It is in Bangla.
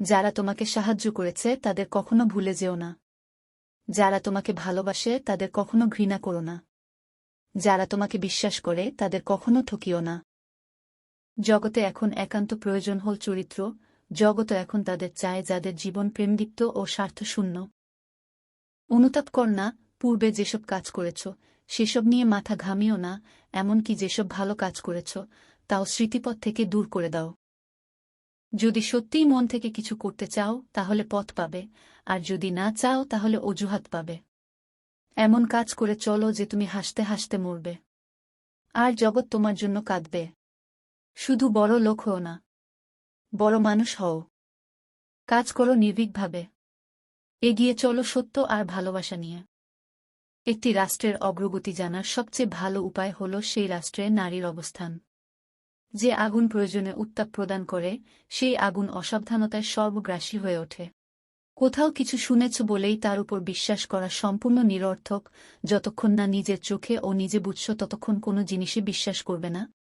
যারা তোমাকে সাহায্য করেছে তাদের কখনো ভুলে যেও না। যারা তোমাকে ভালোবাসে তাদের কখনো ঘৃণা করো না। যারা তোমাকে বিশ্বাস করে তাদের কখনো ঠকিও না। জগতে এখন একান্ত প্রয়োজন হল চরিত্র। জগত এখন তাদের চায় যাদের জীবন প্রেমদীপ্ত ও স্বার্থশূন্য। অনুতাপ কর না, পূর্বে যেসব কাজ করেছ সেসব নিয়ে মাথা ঘামিও না। এমনকি যেসব ভালো কাজ করেছ তাও স্মৃতিপথ থেকে দূর করে দাও। যদি সত্যিই মন থেকে কিছু করতে চাও তাহলে পথ পাবে, আর যদি না চাও তাহলে অজুহাত পাবে। এমন কাজ করে চলো যে তুমি হাসতে হাসতে মরবে, আর জগৎ তোমার জন্য কাঁদবে। শুধু বড় লোক হও না, বড় মানুষ হও। কাজ করো নির্ভীকভাবে। এগিয়ে চলো সত্য আর ভালোবাসা নিয়ে। একটি রাষ্ট্রের অগ্রগতি জানার সবচেয়ে ভালো উপায় হল সেই রাষ্ট্রে নারীর অবস্থান। যে আগুন প্রয়োজনে উত্তাপ প্রদান করে, সেই আগুন অসাবধানতায় সর্বগ্রাসী হয়ে ওঠে। কোথাও কিছু শুনেছ বলেই তার উপর বিশ্বাস করা সম্পূর্ণ নিরর্থক। যতক্ষণ না নিজের চোখে ও নিজে বুঝছ ততক্ষণ কোনো জিনিসে বিশ্বাস করবে না।